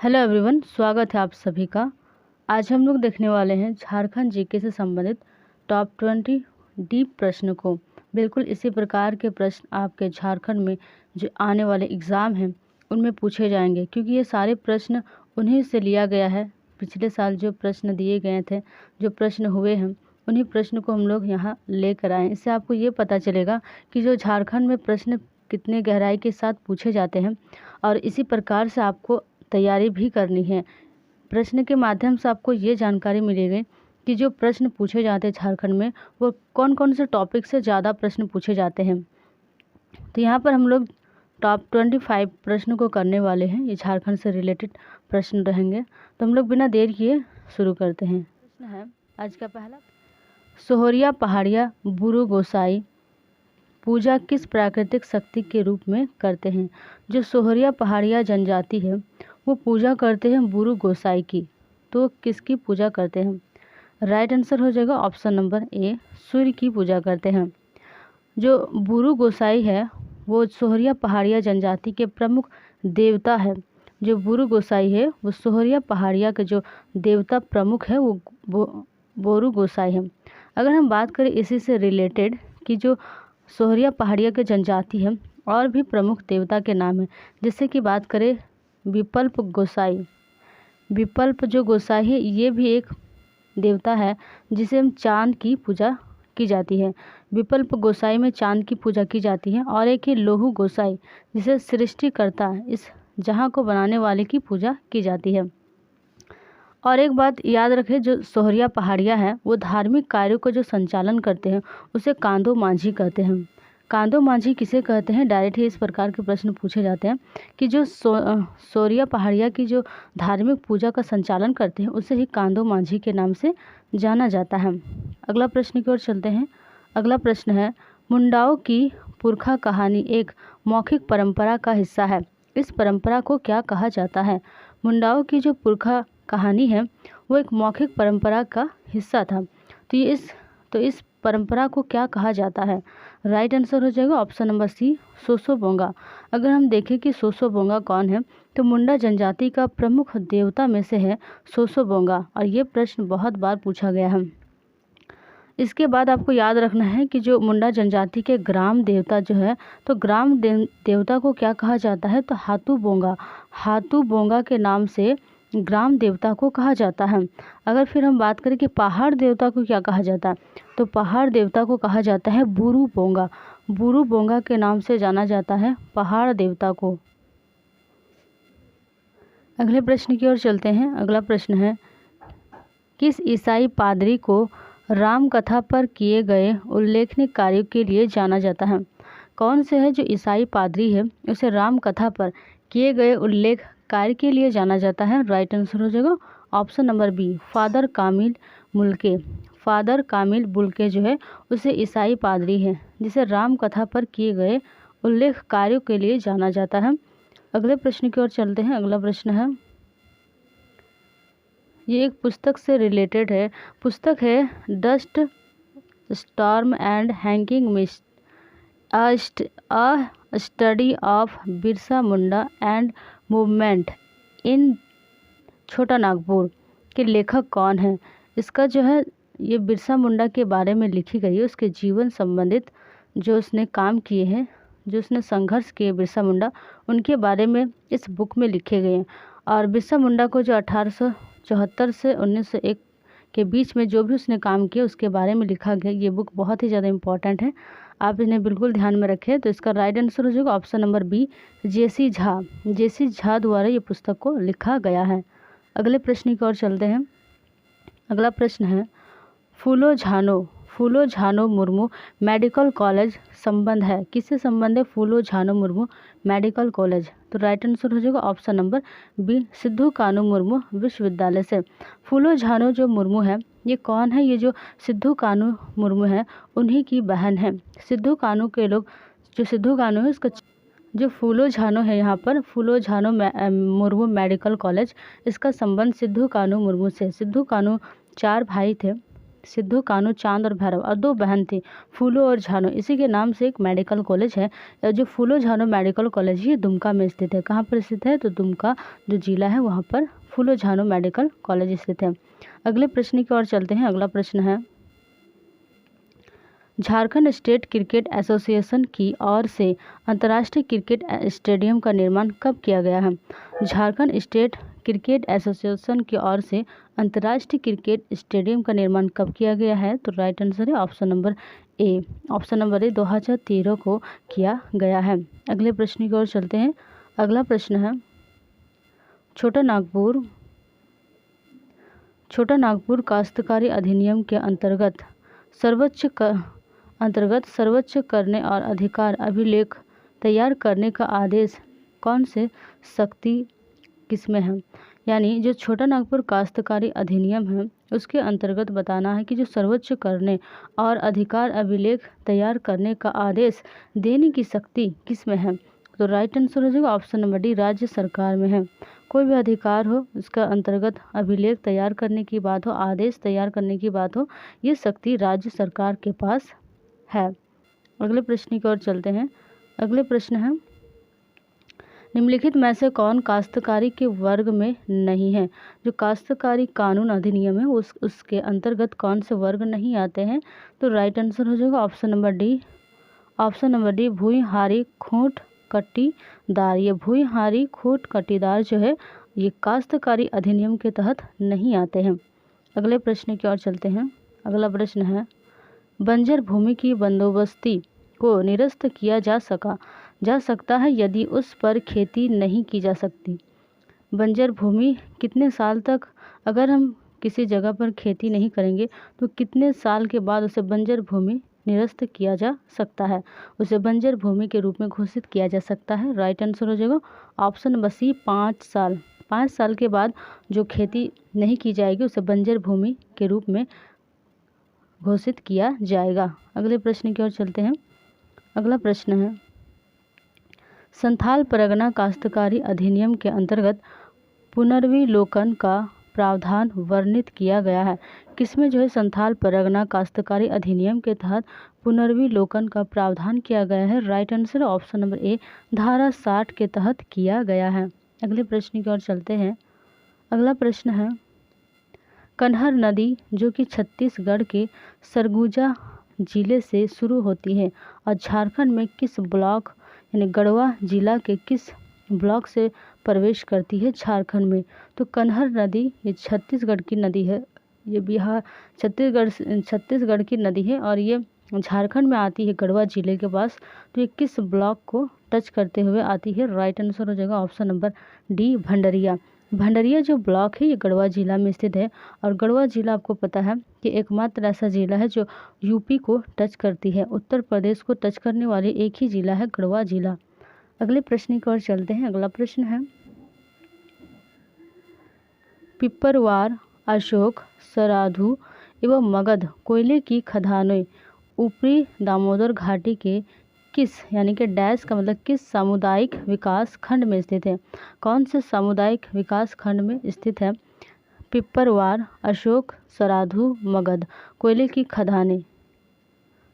Hello everyone, स्वागत है आप सभी का। आज हम लोग देखने वाले हैं झारखंड जीके से संबंधित टॉप 20 डीप प्रश्न को। बिल्कुल इसी प्रकार के प्रश्न आपके झारखंड में जो आने वाले एग्ज़ाम हैं उनमें पूछे जाएंगे, क्योंकि ये सारे प्रश्न उन्हीं से लिया गया है। पिछले साल जो प्रश्न दिए गए थे, जो प्रश्न हुए हैं, उन्हीं प्रश्न को हम लोग यहाँ लेकर आए। इससे आपको ये पता चलेगा कि जो झारखंड में प्रश्न कितने गहराई के साथ पूछे जाते हैं, और इसी प्रकार से आपको तैयारी भी करनी है। प्रश्न के माध्यम से आपको ये जानकारी मिलेगी कि जो प्रश्न पूछे जाते हैं झारखंड में, वो कौन कौन से टॉपिक से ज़्यादा प्रश्न पूछे जाते हैं। तो यहाँ पर हम लोग टॉप 25 प्रश्न को करने वाले हैं। ये झारखंड से रिलेटेड प्रश्न रहेंगे। तो हम लोग बिना देर किए शुरू करते हैं। प्रश्न है आज का पहला, सोहरिया पहाड़िया बुरु गोसाई पूजा किस प्राकृतिक शक्ति के रूप में करते हैं। जो सोहरिया पहाड़िया जनजाति है वो पूजा करते हैं बुरु गोसाई की। तो किसकी पूजा करते हैं? राइट आंसर हो जाएगा ऑप्शन नंबर ए, सूर्य की पूजा करते हैं। जो बुरु गोसाई है वो सोहरिया पहाड़िया जनजाति के प्रमुख देवता है। जो बुरु गोसाई है वो सोहरिया पहाड़िया के जो देवता प्रमुख है वो बोरु गोसाई है। अगर हम बात करें इसी से रिलेटेड कि जो सोहरिया पहाड़िया के जनजाति है और भी प्रमुख देवता के नाम है, जैसे कि बात करें विकल्प गोसाई। विकल्प जो गोसाई है ये भी एक देवता है जिसे हम चांद की पूजा की जाती है। विकल्प गोसाई में चांद की पूजा की जाती है। और एक है लोहू गोसाई जिसे सृष्टिकर्ता, इस जहाँ को बनाने वाले की पूजा की जाती है। और एक बात याद रखें, जो सोहरिया पहाड़िया है वो धार्मिक कार्यों को जो संचालन करते हैं उसे कांदो मांझी कहते हैं। कांदो मांझी किसे कहते हैं? डायरेक्ट ही इस प्रकार के प्रश्न पूछे जाते हैं कि जो सोहरिया पहाड़िया की जो धार्मिक पूजा का संचालन करते हैं उसे ही कांदो मांझी के नाम से जाना जाता है। अगला प्रश्न की ओर चलते हैं। अगला प्रश्न है, मुंडाओं की पुरखा कहानी एक मौखिक परंपरा का हिस्सा है। इस परंपरा को क्या कहा जाता है? मुंडाओं की जो पुरखा कहानी है वो एक मौखिक परंपरा का हिस्सा था। तो इस परंपरा को क्या कहा जाता है? राइट आंसर हो जाएगा ऑप्शन नंबर सी, सोसोबोंगा। अगर हम देखें कि सोसोबोंगा कौन है, तो मुंडा जनजाति का प्रमुख देवता में से है सोसोबोंगा। और ये प्रश्न बहुत बार पूछा गया है। इसके बाद आपको याद रखना है कि जो मुंडा जनजाति के ग्राम देवता जो है, तो ग्राम देवता को क्या कहा जाता है? तो हाथू बोंगा। हाथू बोंगा के नाम से ग्राम देवता को कहा जाता है। अगर फिर हम बात करें कि पहाड़ देवता को क्या कहा जाता है, तो पहाड़ देवता को कहा जाता है बुरु बोंगा। बुरु बोंगा के नाम से जाना जाता है पहाड़ देवता को। अगले प्रश्न की ओर चलते हैं। अगला प्रश्न है, किस ईसाई पादरी को राम कथा पर किए गए उल्लेखनीय कार्यों के लिए जाना जाता है? कौन से है जो ईसाई पादरी है उसे राम कथा पर किए गए उल्लेख कार्य के लिए जाना जाता है? राइट आंसर हो जाएगा ऑप्शन नंबर बी, फादर कामिल मुल्के। फादर कामिल बुल्के जो है उसे ईसाई पादरी है जिसे राम कथा पर किए गए उल्लेख कार्यों के लिए जाना जाता है। अगले प्रश्न की ओर चलते हैं। अगला प्रश्न है, ये एक पुस्तक से रिलेटेड है। पुस्तक है dust storm and hanging mist, a study of Birsa Munda and movement in छोटा नागपुर के लेखक कौन है? इसका जो है ये बिरसा मुंडा के बारे में लिखी गई है। उसके जीवन संबंधित जो उसने काम किए हैं, जो उसने संघर्ष किए बिरसा मुंडा, उनके बारे में इस बुक में लिखे गए हैं। और बिरसा मुंडा को जो 1874 से 1901 के बीच में जो भी उसने काम किया उसके बारे में लिखा गया। ये बुक बहुत ही ज़्यादा इम्पॉर्टेंट है, आप इन्हें बिल्कुल ध्यान में रखें। तो इसका राइट आंसर हो जाएगा ऑप्शन नंबर बी, जेसी झा। जेसी झा द्वारा ये पुस्तक को लिखा गया है। अगले प्रश्न की ओर चलते हैं। अगला प्रश्न है, फूलो झानो मुर्मू मेडिकल कॉलेज संबंध है। किससे संबंध है फूलो झानो मुर्मू मेडिकल कॉलेज? तो राइट आंसर हो जाएगा ऑप्शन नंबर बी, सिद्धू कानू मुर्मू विश्वविद्यालय से। फूलो झानो जो मुर्मू है ये कौन है? ये जो सिद्धू कानू मुर्मू है उन्हीं की बहन है। सिद्धू कानू के लोग, जो सिद्धू कानू है उसका जो फूलो झानो है, यहाँ पर फूलो झानो मुर्मू मेडिकल कॉलेज, इसका संबंध सिद्धू कानू मुर्मू से। सिद्धू कानू 4 भाई थे सिद्धू, कान्हू, चांद और भैरव, और 2 बहन थी, फूलो और झानो। इसी के नाम से एक मेडिकल कॉलेज है। जो फूलो झानो मेडिकल कॉलेज ये दुमका में स्थित है। कहाँ पर स्थित है? तो दुमका जो जिला है वहाँ पर फूलो झानो मेडिकल कॉलेज स्थित है। अगले प्रश्न की ओर चलते हैं। अगला प्रश्न है, झारखंड स्टेट क्रिकेट एसोसिएशन की ओर से अंतर्राष्ट्रीय क्रिकेट स्टेडियम का निर्माण कब किया गया है? झारखंड स्टेट क्रिकेट एसोसिएशन की ओर से अंतर्राष्ट्रीय क्रिकेट स्टेडियम का निर्माण कब किया गया है? तो राइट आंसर है ऑप्शन नंबर ए। ऑप्शन नंबर ए 2013 को किया गया है। अगले प्रश्न की ओर चलते हैं। अगला प्रश्न है, छोटा नागपुर काश्तकारी अधिनियम के अंतर्गत सर्वोच्च करने और अधिकार अभिलेख तैयार करने का आदेश कौन से शक्ति किसमें है? यानी जो छोटा नागपुर काश्तकारी अधिनियम है उसके अंतर्गत बताना है कि जो सर्वोच्च करने और अधिकार अभिलेख तैयार करने का आदेश देने की शक्ति किसमें है? तो राइट आंसर हो जाएगा ऑप्शन नंबर डी, राज्य सरकार में है। कोई भी अधिकार हो उसका अंतर्गत अभिलेख तैयार करने की बात हो, आदेश तैयार करने की बात हो, ये शक्ति राज्य सरकार के पास है। अगले प्रश्न की ओर चलते हैं। अगले प्रश्न है, निम्नलिखित में से कौन काश्तकारी के वर्ग में नहीं है? जो काश्तकारी कानून अधिनियम है उसके अंतर्गत कौन से वर्ग नहीं आते हैं? तो राइट आंसर हो जाएगा ऑप्शन नंबर डी, भूइहारी खूंट कटीदार। ये भूइहारी खूंट कटीदार जो है ये काश्तकारी अधिनियम के तहत नहीं आते हैं। अगले प्रश्न की ओर चलते हैं। अगला प्रश्न है, बंजर भूमि की बंदोबस्ती को निरस्त किया जा सकता है यदि उस पर खेती नहीं की जा सकती। बंजर भूमि कितने साल तक, अगर हम किसी जगह पर खेती नहीं करेंगे तो कितने साल के बाद उसे बंजर भूमि निरस्त किया जा सकता है, उसे बंजर भूमि के रूप में घोषित किया जा सकता है? राइट आंसर हो जाएगा ऑप्शन नंबर सी, 5 साल। 5 साल के बाद जो खेती नहीं की जाएगी उसे बंजर भूमि के रूप में घोषित किया जाएगा। अगले प्रश्न की ओर चलते हैं। अगला प्रश्न है, संथाल परगना काश्तकारी अधिनियम के अंतर्गत पुनर्विलोकन का प्रावधान वर्णित किया गया है? किसमें जो है संथाल परगना काश्तकारी अधिनियम के तहत पुनर्विलोकन का प्रावधान किया गया है? राइट आंसर ऑप्शन नंबर ए, धारा 60 के तहत किया गया है। अगले प्रश्न की ओर चलते हैं। अगला प्रश्न है, कन्हर नदी जो कि छत्तीसगढ़ के सरगुजा जिले से शुरू होती है और झारखंड में किस ब्लॉक यानी गढ़वा जिला के किस ब्लॉक से प्रवेश करती है झारखंड में? तो कन्हर नदी ये छत्तीसगढ़ की नदी है, ये छत्तीसगढ़ की नदी है और ये झारखंड में आती है गढ़वा जिले के पास। तो ये किस ब्लॉक को टच करते हुए आती है? राइट आंसर हो जाएगा option number D, Bhandaria. Bhandaria जो ब्लॉक है ये गढ़वा जिला में स्थित है और गढ़वा जिला आपको पता है कि एकमात्र ऐसा जिला है जो यूपी को टच करती है। उत्तर प्रदेश को टच करने वाली एक ही जिला है गढ़वा जिला। अगले प्रश्न की ओर चलते हैं। अगला प्रश्न है, पिपरवार, अशोक, सराधु एवं मगध कोयले की खदानें ऊपरी दामोदर घाटी के किस यानी कि डैश का मतलब किस सामुदायिक विकास खंड में स्थित है? कौन से सामुदायिक विकास खंड में स्थित है? पिपरवार, अशोक, सराधु, मगध कोयले की खदानें।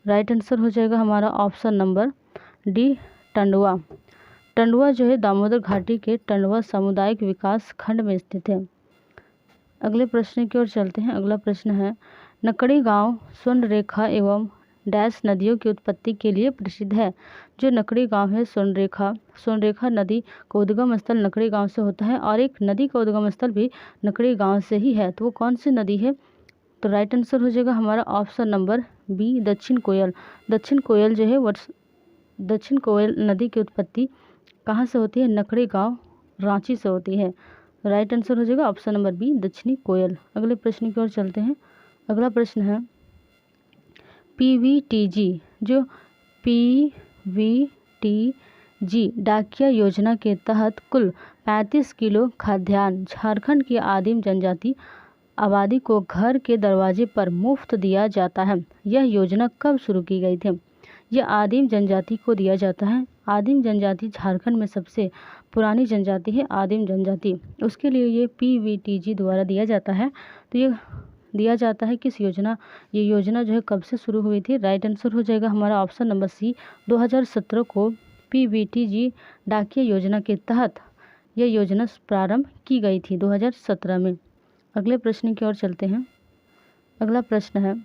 राइट आंसर हो जाएगा हमारा option number D, Tandwa. Tandwa जो है दामोदर घाटी के टंडवा सामुदायिक विकास खंड में स्थित है। अगले प्रश्न की ओर चलते हैं। अगला प्रश्न है, नकड़ी गांव स्वर्ण रेखा एवं डैश नदियों की उत्पत्ति के लिए प्रसिद्ध है? जो नकड़ी गांव है स्वर्ण रेखा नदी का उद्गम स्थल नकड़ी गांव से होता है और एक नदी का उद्गम स्थल भी नकड़ी गांव से ही है। तो वो कौन सी नदी है? तो राइट आंसर हो जाएगा हमारा ऑप्शन नंबर बी, दक्षिण कोयल। दक्षिण कोयल जो है दक्षिण कोयल नदी की उत्पत्ति कहाँ से होती है? नकड़ी गांव, रांची से होती है। राइट आंसर हो जाएगा ऑप्शन नंबर बी, दक्षिणी कोयल। अगले प्रश्न की ओर चलते हैं। अगला प्रश्न है, PVTG जो PVTG डाकिया योजना के तहत कुल 35 किलो खाद्यान्न झारखंड की आदिम जनजाति आबादी को घर के दरवाजे पर मुफ्त दिया जाता है। यह योजना कब शुरू की गई थी? यह आदिम जनजाति को दिया जाता है। आदिम जनजाति झारखंड में सबसे पुरानी जनजाति है आदिम जनजाति, उसके लिए ये PVTG द्वारा दिया जाता है। तो ये दिया जाता है किस योजना, ये योजना जो है कब से शुरू हुई थी? राइट आंसर हो जाएगा हमारा ऑप्शन नंबर सी, 2017 को पीबीटीजी डाकिया योजना के तहत यह योजना प्रारंभ की गई थी 2017 में। अगले प्रश्न की ओर चलते हैं। अगला प्रश्न है,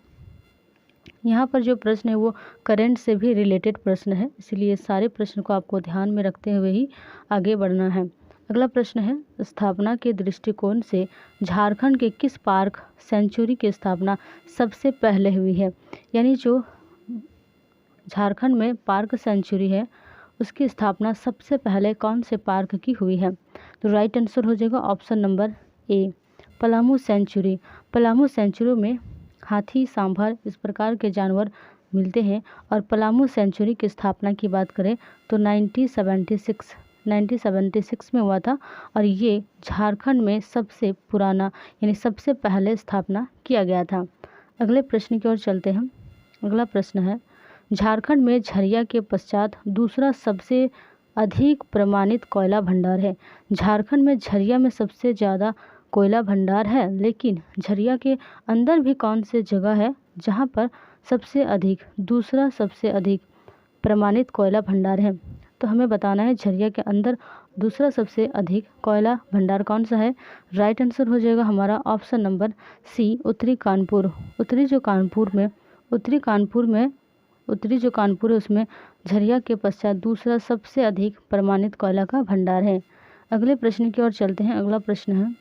यहाँ पर जो प्रश्न है वो करंट से भी रिलेटेड प्रश्न है, इसलिए सारे प्रश्न को आपको ध्यान में रखते हुए ही आगे बढ़ना है। अगला प्रश्न है, स्थापना के दृष्टिकोण से झारखंड के किस पार्क सेंचुरी की स्थापना सबसे पहले हुई है? यानी जो झारखंड में पार्क सेंचुरी है उसकी स्थापना सबसे पहले कौन से पार्क की हुई है? तो राइट आंसर हो जाएगा option number A, Palamu sanctuary. Palamu sanctuary में हाथी, सांभर इस प्रकार के जानवर मिलते हैं और पलामू सेंचुरी की स्थापना की बात करें तो 1976 में हुआ था और ये झारखंड में सबसे पुराना यानी सबसे पहले स्थापना किया गया था। अगले प्रश्न की ओर चलते हैं। अगला प्रश्न है, झारखंड में झरिया के पश्चात दूसरा सबसे अधिक प्रमाणित कोयला भंडार है। झारखंड में झरिया में सबसे ज़्यादा कोयला भंडार है, लेकिन झरिया के अंदर भी कौन सी जगह है जहां पर सबसे अधिक दूसरा सबसे अधिक प्रमाणित कोयला भंडार है? तो हमें बताना है झरिया के अंदर दूसरा सबसे अधिक कोयला भंडार कौन सा है? राइट आंसर हो जाएगा हमारा ऑप्शन नंबर सी, उत्तरी कानपुर। उत्तरी जो कानपुर है उसमें झरिया के पश्चात दूसरा सबसे अधिक प्रमाणित कोयला का भंडार है। अगले प्रश्न की ओर चलते हैं। अगला प्रश्न है,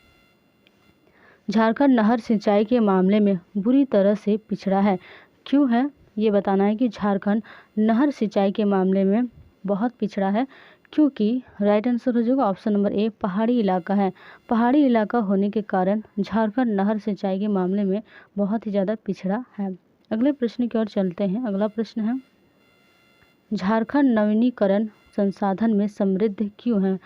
झारखंड नहर सिंचाई के मामले में बुरी तरह से पिछड़ा है, क्यों है? ये बताना है कि झारखंड नहर सिंचाई के मामले में बहुत पिछड़ा है, क्योंकि राइट आंसर हो जाएगा ऑप्शन नंबर ए, पहाड़ी इलाका है। पहाड़ी इलाका होने के कारण झारखंड नहर सिंचाई के मामले में बहुत ही ज़्यादा पिछड़ा है। अगले प्रश्न की ओर चलते हैं। अगला प्रश्न है, झारखंड नवीनीकरण संसाधन में समृद्ध क्यों है?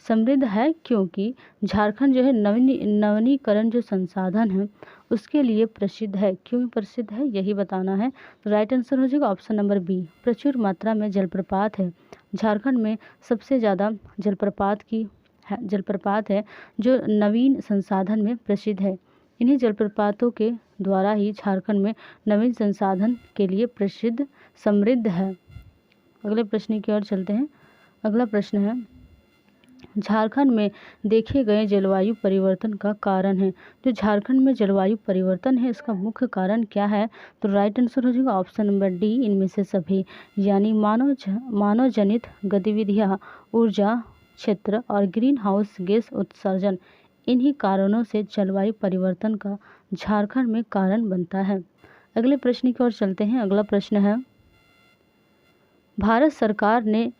समृद्ध है क्योंकि झारखंड जो है नवीनीकरण जो संसाधन है उसके लिए प्रसिद्ध है। क्यों प्रसिद्ध है यही बताना है। तो राइट आंसर हो जाएगा ऑप्शन नंबर बी, प्रचुर मात्रा में जलप्रपात है। झारखंड में सबसे ज़्यादा जलप्रपात है जो नवीन संसाधन में प्रसिद्ध है। इन्हीं जलप्रपातों के द्वारा ही झारखंड में नवीन संसाधन के लिए प्रसिद्ध समृद्ध है। अगले प्रश्न की ओर चलते हैं। अगला प्रश्न है, झारखंड में देखे गए जलवायु परिवर्तन का कारण है। जो झारखंड में जलवायु परिवर्तन है इसका मुख्य कारण क्या है? तो राइट आंसर हो जाएगा ऑप्शन नंबर डी, इनमें से सभी, यानी मानव जनित गतिविधियाँ, ऊर्जा क्षेत्र और ग्रीन हाउस गैस उत्सर्जन, इन्हीं कारणों से जलवायु परिवर्तन का झारखंड में कारण बनता है। अगले प्रश्न की ओर चलते हैं। अगला प्रश्न है, भारत सरकार ने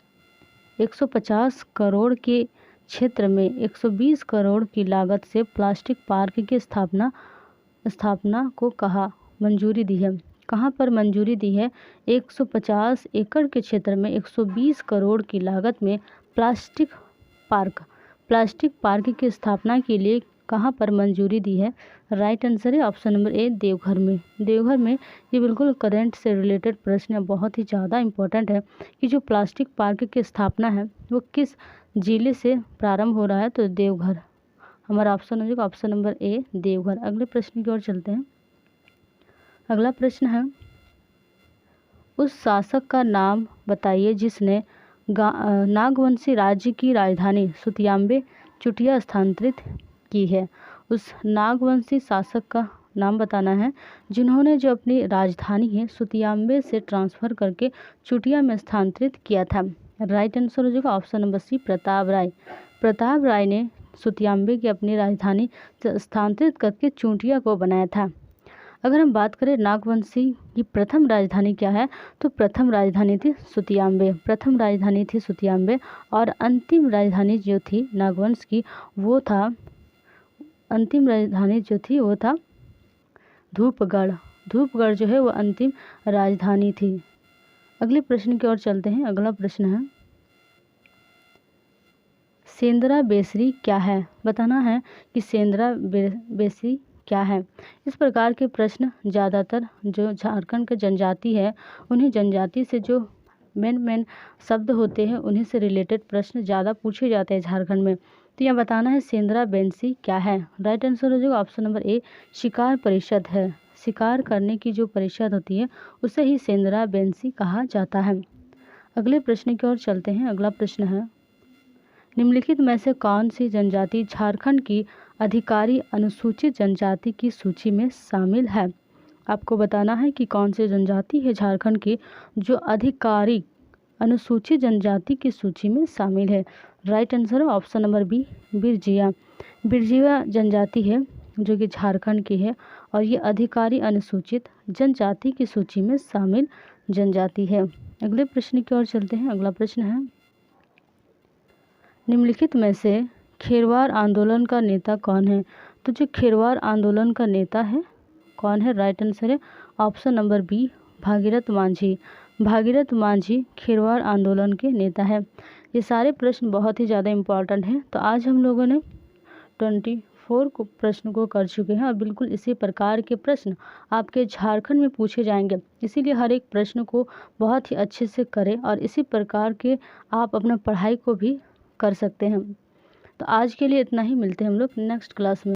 150 करोड़ के क्षेत्र में 120 करोड़ की लागत से प्लास्टिक पार्क की स्थापना को मंजूरी दी है। कहाँ पर मंजूरी दी है? 150 एकड़ के क्षेत्र में 120 करोड़ की लागत में प्लास्टिक पार्क की स्थापना के लिए कहाँ पर मंजूरी दी है? राइट आंसर है ऑप्शन नंबर ए, देवघर में। देवघर में ये बिल्कुल करंट से रिलेटेड प्रश्न है, बहुत ही ज़्यादा इम्पोर्टेंट है कि जो प्लास्टिक पार्क की स्थापना है वो किस जिले से प्रारंभ हो रहा है? तो देवघर। हमारा ऑप्शन हो जाएगा ऑप्शन नंबर ए, देवघर। अगले प्रश्न की ओर चलते हैं। अगला प्रश्न है, उस शासक का नाम बताइए जिसने नागवंशी राज्य की राजधानी सुतियाम्बे चुटिया स्थानांतरित की है। उस नागवंशी शासक का नाम बताना है जिन्होंने जो अपनी राजधानी है सुतियाम्बे से ट्रांसफ़र करके चुटिया में स्थानांतरित किया था। राइट आंसर हो जाएगा ऑप्शन नंबर सी, प्रताप राय। प्रताप राय ने सुतियाम्बे की अपनी राजधानी स्थानांतरित करके चुटिया को बनाया था। अगर हम बात करें नागवंशी की प्रथम राजधानी क्या है, तो प्रथम राजधानी थी सुतियाम्बे और अंतिम राजधानी जो थी नागवंश की वो था धूपगढ़ जो है वो अंतिम राजधानी थी। अगले प्रश्न की ओर चलते हैं। अगला प्रश्न है, सेंद्रा बेसरी क्या है? बताना है कि सेंद्रा बेसरी क्या है। इस प्रकार के प्रश्न ज़्यादातर जो झारखंड के जनजाति है उन्हीं जनजाति से जो मेन शब्द होते हैं उन्हीं से रिलेटेड प्रश्न ज़्यादा पूछे जाते हैं झारखंड में। तो यहाँ बताना है सेंद्रा बेंसी क्या है। राइट आंसर हो जाएगा ऑप्शन नंबर ए, शिकार परिषद है। शिकार करने की जो परिषद होती है उसे ही सेंद्रा बेंसी कहा जाता है। अगले प्रश्न की ओर चलते हैं। अगला प्रश्न है, निम्नलिखित में से कौन सी जनजाति झारखंड की अधिकारी अनुसूचित जनजाति की सूची में शामिल है। आपको बताना है कि कौन सी जनजाति है झारखंड की जो अधिकारी अनुसूचित जनजाति की सूची में शामिल है। राइट आंसर है option number B, Birjia. Birjia जनजाति है जो कि झारखंड की है और ये अधिकारी अनुसूचित जनजाति की सूची में शामिल जनजाति है। अगले प्रश्न की ओर चलते हैं। अगला प्रश्न है, निम्नलिखित में से खेरवार आंदोलन का नेता कौन है। तो जो खेरवार आंदोलन का नेता है कौन है। राइट आंसर है option number B, Bhagirath Manjhi. Bhagirath Manjhi Kherwar आंदोलन के नेता है। ये सारे प्रश्न बहुत ही ज़्यादा इम्पॉर्टेंट हैं। तो आज हम लोगों ने 24 प्रश्न को कर चुके हैं और बिल्कुल इसी प्रकार के प्रश्न आपके झारखंड में पूछे जाएंगे। इसीलिए हर एक प्रश्न को बहुत ही अच्छे से करें और इसी प्रकार के आप अपना पढ़ाई को भी कर सकते हैं। तो आज के लिए इतना ही, मिलते हैं हम लोग नेक्स्ट क्लास में।